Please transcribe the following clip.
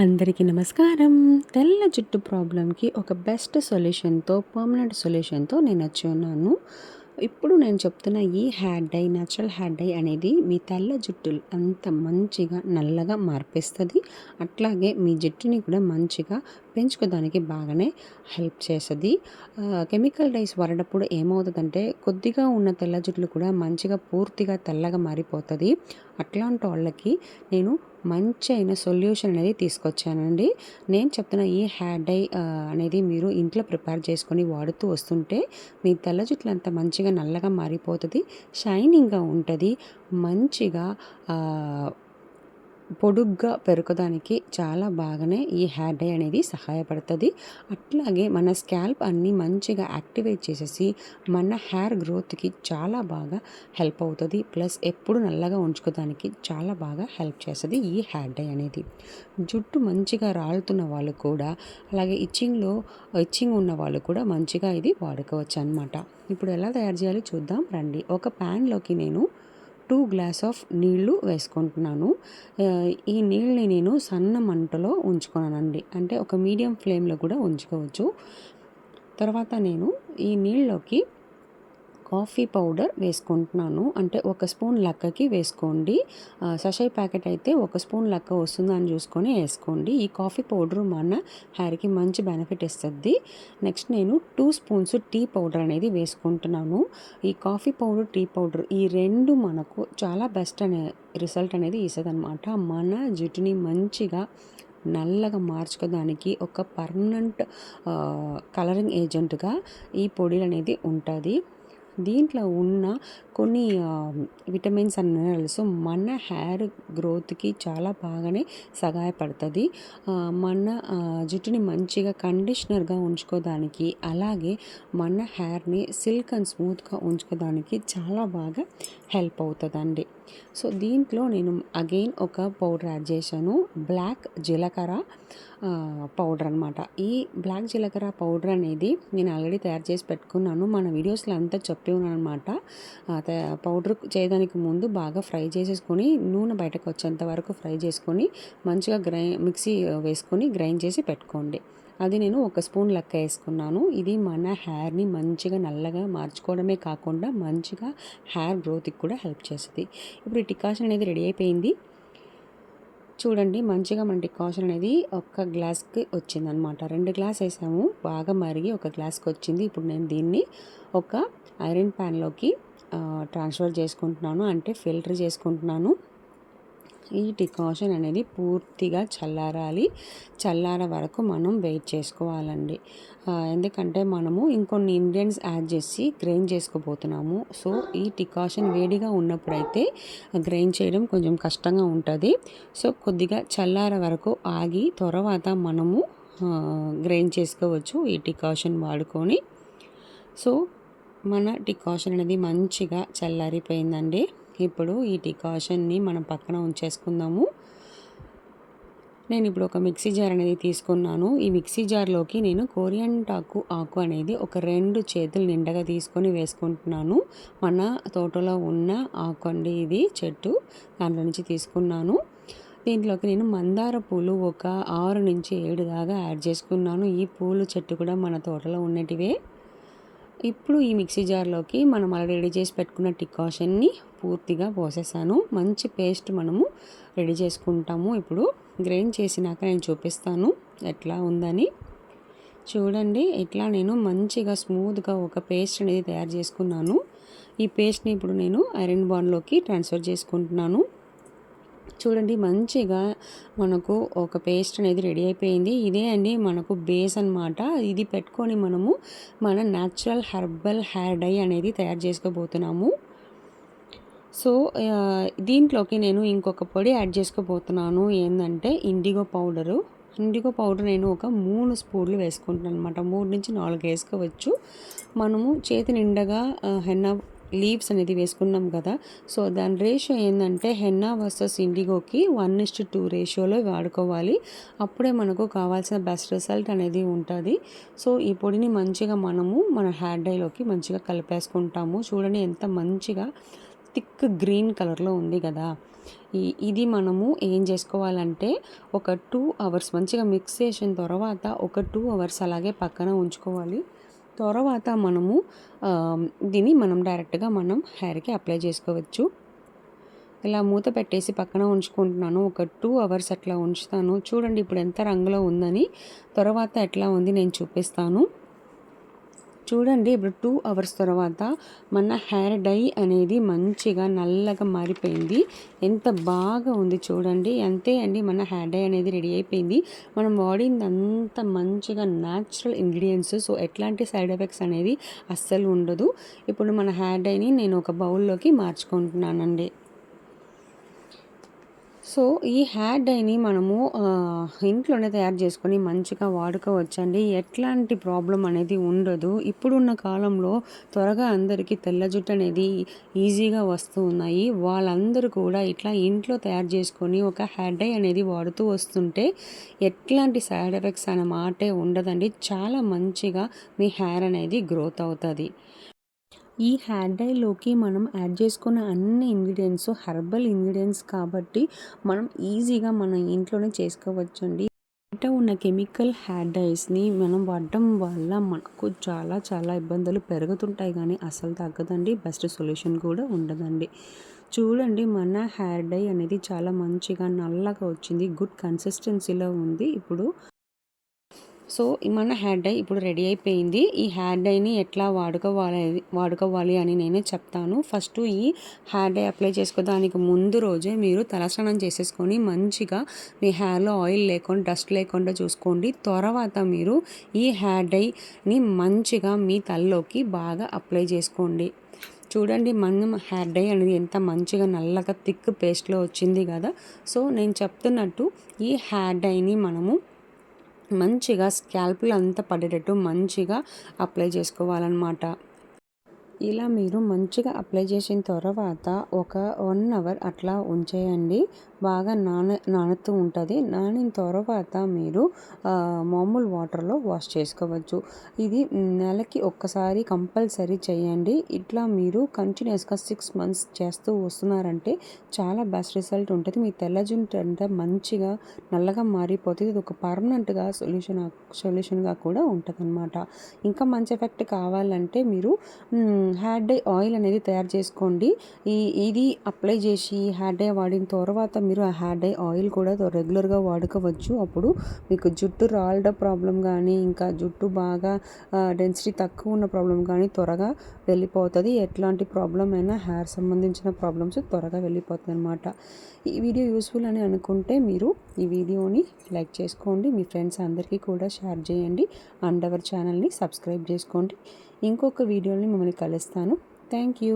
అందరికీ నమస్కారం. తెల్ల జుట్టు ప్రాబ్లమ్‌కి ఒక బెస్ట్ సొల్యూషన్‌తో, పర్మనెంట్ సొల్యూషన్‌తో నేనొచ్చి ఉన్నాను. ఇప్పుడు నేను చెప్తున్న ఈ hair dye, natural hair dye అనేది మీ తెల్ల జుట్టు అంత మంచిగా నల్లగా మార్పిస్తది. అట్లాగే మీ జుట్టుని కూడా మంచిగా పెంచుకోవడానికి బాగానే హెల్ప్ చేస్తది. కెమికల్ డైస్ వాడేటప్పుడు ఏమవుతదంటే కొద్దిగా ఉన్న తెల్ల జుట్లు కూడా మంచిగా పూర్తిగా తెల్లగా మారిపోతది. అట్లాంటి వాళ్ళకి నేను మంచి అయిన సొల్యూషన్ అనేది తీసుకొచ్చానండి. నేను చెప్తున్న ఈ హెయిర్ డై అనేది మీరు ఇంట్లో ప్రిపేర్ చేసుకొని వాడుతూ వస్తుంటే మీ తెల్ల జుట్లు అంతా మంచిగా నల్లగా మారిపోతది. షైనింగ్‌గా ఉంటది. మంచిగా పొడుగ్గా పెరగడానికి చాలా బాగానే ఈ హెయిర్ డై అనేది సహాయపడుతుంది. అట్లాగే మన స్కాల్ప్ అన్నీ మంచిగా యాక్టివేట్ చేసేసి మన హెయిర్ గ్రోత్‌కి చాలా బాగా హెల్ప్ అవుతుంది. ప్లస్ ఎప్పుడు నల్లగా ఉంచుకోవడానికి చాలా బాగా హెల్ప్ చేస్తుంది ఈ హెయిర్ డై అనేది. జుట్టు మంచిగా రాలుతున్న వాళ్ళు కూడా, అలాగే ఇచ్చింగ్ ఉన్న వాళ్ళు కూడా మంచిగా ఇది వాడుకోవచ్చు అనమాట. ఇప్పుడు ఎలా తయారు చేయాలో చూద్దాం రండి. ఒక ప్యాన్‌లోకి నేను 2 గ్లాస్ ఆఫ్ నీళ్లు వేసుకుంటున్నాను. ఈ నీళ్ళని నేను సన్న మంటలో ఉంచుకున్నానండి. అంటే ఒక మీడియం ఫ్లేమ్‌లో కూడా ఉంచుకోవచ్చు. తర్వాత నేను ఈ నీళ్ళలోకి కాఫీ పౌడర్ వేసుకుంటున్నాను. అంటే ఒక స్పూన్ లెక్కకి వేసుకోండి. సషై ప్యాకెట్ అయితే ఒక స్పూన్ లెక్క వస్తుందని చూసుకొని వేసుకోండి. ఈ కాఫీ పౌడర్ మన హెయిర్‌కి మంచి బెనిఫిట్ ఇస్తుంది. నెక్స్ట్ నేను 2 స్పూన్స్ టీ పౌడర్ అనేది వేసుకుంటున్నాను. ఈ కాఫీ పౌడర్, టీ పౌడర్ ఈ 2 మనకు చాలా బెస్ట్ అనే రిజల్ట్ అనేది ఇస్తదనమాట. మన జుట్టుని మంచిగా నల్లగా మార్చుకోవడానికి ఒక పర్మనెంట్ కలరింగ్ ఏజెంట్గా ఈ పొడి అనేది ఉంటుంది. దీంట్లో ఉన్న కొన్ని విటమిన్స్ అండ్ మినరల్స్ మన హెయిర్ గ్రోత్‌కి చాలా బాగానే సహాయపడుతుంది. మన జుట్టుని మంచిగా కండిషనర్‌గా ఉంచుకోవడానికి, అలాగే మన హెయిర్‌ని సిల్క్ అండ్ స్మూత్‌గా ఉంచుకోవడానికి చాలా బాగా హెల్ప్ అవుతుందండి. సో దీంట్లో నేను అగైన్ ఒక పౌడర్ యాడ్ చేశాను. బ్లాక్ జీలకర్ర పౌడర్ అనమాట. ఈ బ్లాక్ జీలకర్ర పౌడర్ అనేది నేను ఆల్రెడీ తయారు చేసి పెట్టుకున్నాను. మన వీడియోస్లో అంతా చెప్పి ఉన్నాను అనమాట. పౌడర్ చేయడానికి ముందు బాగా ఫ్రై చేసేసుకొని నూనె బయటకు వచ్చేంత వరకు ఫ్రై చేసుకొని మంచిగా మిక్సీ వేసుకొని గ్రైండ్ చేసి పెట్టుకోండి. అది నేను ఒక స్పూన్ లెక్క వేసుకున్నాను. ఇది మన హెయిర్‌ని మంచిగా నల్లగా మార్చుకోవడమే కాకుండా మంచిగా హెయిర్ గ్రోత్‌కి కూడా హెల్ప్ చేస్తుంది. ఇప్పుడు ఈ డికాషన్ అనేది రెడీ అయిపోయింది. చూడండి మంచిగా మన డికాషన్ అనేది ఒక గ్లాస్కి వచ్చిందనమాట. 2 గ్లాస్ వేసాము, బాగా మరిగి ఒక గ్లాస్కి వచ్చింది. ఇప్పుడు నేను దీన్ని ఒక ఐరన్ ప్యాన్లోకి ట్రాన్స్ఫర్ చేసుకుంటున్నాను, అంటే ఫిల్టర్ చేసుకుంటున్నాను. ఈ డికాషన్ అనేది పూర్తిగా చల్లారాలి. చల్లార వరకు మనం వెయిట్ చేసుకోవాలండి. ఎందుకంటే మనము ఇంకొన్ని ఇంగ్రీడియంట్స్ యాడ్ చేసి గ్రైండ్ చేసుకోబోతున్నాము. సో ఈ డికాషన్ వేడిగా ఉన్నప్పుడైతే గ్రైండ్ చేయడం కొంచెం కష్టంగా ఉంటుంది. సో కొద్దిగా చల్లార వరకు ఆగి తర్వాత మనము గ్రైండ్ చేసుకోవచ్చు ఈ డికాషన్ వాడుకొని. సో మన డికాషన్ అనేది మంచిగా చల్లారిపోయిందండి. ఇప్పుడు ఈ డికాషన్ని మనం పక్కన ఉంచేసుకుందాము. నేను ఇప్పుడు ఒక మిక్సీ జార్ అనేది తీసుకున్నాను. ఈ మిక్సీ జార్లోకి నేను కొరియాండార్ ఆకు అనేది ఒక 2 చేతులు నిండగా తీసుకొని వేసుకుంటున్నాను. మన తోటలో ఉన్న ఆకు అండి, ఇది చెట్టు, దాంట్లో నుంచి తీసుకున్నాను. దీంట్లోకి నేను మందార పూలు ఒక 6 నుంచి 7 దాకా యాడ్ చేసుకున్నాను. ఈ పూలు చెట్టు కూడా మన తోటలో ఉన్నటివే. ఇప్పుడు ఈ మిక్సీ జార్లోకి మనం ఆల్రెడీ రెడీ చేసి పెట్టుకున్న డికాషన్ని పూర్తిగా పోసేసాను. మంచి పేస్ట్ మనము రెడీ చేసుకుంటాము. ఇప్పుడు గ్రైండ్ చేసినాక నేను చూపిస్తాను ఎట్లా ఉందని. చూడండి, ఇట్లా నేను మంచిగా స్మూత్గా ఒక పేస్ట్ అనేది తయారు చేసుకున్నాను. ఈ పేస్ట్ని ఇప్పుడు నేను ఐరన్ బాండ్లోకి ట్రాన్స్ఫర్ చేసుకుంటున్నాను. చూడండి మంచిగా మనకు ఒక పేస్ట్ అనేది రెడీ అయిపోయింది. ఇదే అండి మనకు బేస్ అనమాట. ఇది పెట్టుకొని మనము మన న్యాచురల్ హెర్బల్ హెయిర్ డై అనేది తయారు చేసుకోబోతున్నాము. సో దీంట్లోకి నేను ఇంకొక పొడి యాడ్ చేసుకోబోతున్నాను. ఏంటంటే ఇండిగో పౌడరు. ఇండిగో పౌడర్ నేను ఒక 3 స్పూన్లు వేసుకుంటున్నాను అనమాట. 3 నుంచి 4 వేసుకోవచ్చు. మనము చేతి నిండగా హెన్నా లీవ్స్ అనేది వేసుకున్నాం కదా. సో దాని రేషియో ఏంటంటే హెన్నా వర్సెస్ ఇండిగోకి 1:2 రేషియోలో వాడుకోవాలి. అప్పుడే మనకు కావాల్సిన బెస్ట్ రిజల్ట్ అనేది ఉంటుంది. సో ఈ పొడిని మంచిగా మనము మన హెయిర్ డైలోకి మంచిగా కలిపేసుకుంటాము. చూడండి ఎంత మంచిగా థిక్ గ్రీన్ కలర్లో ఉంది కదా, ఇది మనము ఏం చేసుకోవాలంటే ఒక 2 అవర్స్ మంచిగా మిక్స్ చేసిన తర్వాత ఒక 2 అవర్స్ అలాగే పక్కన ఉంచుకోవాలి. తర్వాత మనము దీన్ని మనం డైరెక్ట్గా మనం హెయిర్కి అప్లై చేసుకోవచ్చు. ఇలా మూత పెట్టేసి పక్కన ఉంచుకుంటున్నాను. ఒక 2 అవర్స్ అట్లా ఉంచుతాను. చూడండి ఇప్పుడు ఎంత రంగులో ఉందని. తర్వాత ఎట్లా ఉంది నేను చూపిస్తాను. చూడండి ఇప్పుడు 2 అవర్స్ తర్వాత మన హెయిర్ డై అనేది మంచిగా నల్లగా మారిపోయింది. ఎంత బాగా ఉంది చూడండి. అంతే అండి, మన హెయిర్ డై అనేది రెడీ అయిపోయింది. మనం వాడిందంతా మంచిగా న్యాచురల్ ఇంగ్రీడియంట్స్, సో ఎట్లాంటి సైడ్ ఎఫెక్ట్స్ అనేది అస్సలు ఉండదు. ఇప్పుడు మన హెయిర్ డైని నేను ఒక బౌల్లోకి మార్చుకుంటున్నానండి. సో ఈ హెయిర్ డైని మనము ఇంట్లోనే తయారు చేసుకొని మంచిగా వాడుకోవచ్చండి. ఎట్లాంటి ప్రాబ్లం అనేది ఉండదు. ఇప్పుడున్న కాలంలో త్వరగా అందరికీ తెల్ల జుట్టు అనేది ఈజీగా వస్తూ ఉన్నాయి. వాళ్ళందరూ కూడా ఇట్లా ఇంట్లో తయారు చేసుకొని ఒక హెయిర్ డై అనేది వాడుతూ వస్తుంటే ఎట్లాంటి సైడ్ ఎఫెక్ట్స్ అనే మాటే ఉండదండి. చాలా మంచిగా మీ హెయిర్ అనేది గ్రోత్ అవుతుంది. ఈ హెయిర్ డైలోకి మనం యాడ్ చేసుకున్న అన్ని ఇంగ్రీడియంట్స్ హెర్బల్ ఇంగ్రీడియంట్స్ కాబట్టి మనం ఈజీగా మన ఇంట్లోనే చేసుకోవచ్చండి. బయట ఉన్న కెమికల్ హెయిర్ డైస్ని మనం వాడడం వల్ల మనకు చాలా చాలా ఇబ్బందులు పెరుగుతుంటాయి, కానీ అసలు తగ్గదండి. బెస్ట్ సొల్యూషన్ కూడా ఉండదండి. చూడండి మన హెయిర్ డై అనేది చాలా మంచిగా నల్లగా వచ్చింది. గుడ్ కన్సిస్టెన్సీలో ఉంది. ఇప్పుడు సో మన హెయిర్ డై ఇప్పుడు రెడీ అయిపోయింది. ఈ హెయిర్ డైని ఎట్లా వాడుకోవాలి అని నేనే చెప్తాను. ఫస్ట్ ఈ హెయిర్ డై అప్లై చేసుకోవడానికి ముందు రోజే మీరు తలస్నానం చేసేసుకొని మంచిగా మీ హెయిర్లో ఆయిల్ లేకుండా డస్ట్ లేకుండా చూసుకోండి. తర్వాత మీరు ఈ హెయిర్ డైని మంచిగా మీ తలలోకి బాగా అప్లై చేసుకోండి. చూడండి మనం హెయిర్ డై అనేది ఎంత మంచిగా నల్లగా థిక్ పేస్ట్లో వచ్చింది కదా. సో నేను చెప్తున్నట్టు ఈ హెయిర్ డైని మనము మంచిగా స్కాల్ప్లో అంతా పడేటట్టు మంచిగా అప్లై చేసుకోవాలన్నమాట. ఇలా మీరు మంచిగా అప్లై చేసిన తర్వాత ఒక 1 అవర్ అట్లా ఉంచేయండి. బాగా నానుతూ ఉంటుంది. నానిన తర్వాత మీరు మామూలు వాటర్లో వాష్ చేసుకోవచ్చు. ఇది నెలకి ఒక్కసారి కంపల్సరీ చేయండి. ఇట్లా మీరు కంటిన్యూస్గా 6 మంత్స్ చేస్తూ వస్తున్నారంటే చాలా బెస్ట్ రిజల్ట్ ఉంటుంది. మీ తెల్ల జుట్టు అంటే మంచిగా నల్లగా మారిపోతుంది. ఇది ఒక పర్మనెంట్గా సొల్యూషన్గా కూడా ఉంటుంది అన్నమాట. ఇంకా మంచి ఎఫెక్ట్ కావాలంటే మీరు హెయిర్ డై ఆయిల్ అనేది తయారు చేసుకోండి. ఇది అప్లై చేసి హెయిర్ డై వాడిన తర్వాత మీరు ఆ హెయిర్ డై ఆయిల్ కూడా రెగ్యులర్గా వాడుకోవచ్చు. అప్పుడు మీకు జుట్టు రాలడం ప్రాబ్లం కానీ ఇంకా జుట్టు బాగా డెన్సిటీ తక్కువ ఉన్న ప్రాబ్లం కానీ త్వరగా వెళ్ళిపోతుంది. ఎట్లాంటి ప్రాబ్లం అయినా హెయిర్ సంబంధించిన ప్రాబ్లమ్స్ త్వరగా వెళ్ళిపోతుంది అనమాట. ఈ వీడియో యూస్ఫుల్ అని అనుకుంటే మీరు ఈ వీడియోని లైక్ చేసుకోండి. మీ ఫ్రెండ్స్ అందరికీ కూడా షేర్ చేయండి. అండ్ అవర్ ఛానల్ని సబ్స్క్రైబ్ చేసుకోండి. ఇంకొక వీడియోని మిమ్మల్ని కలుస్తాను. Thank you.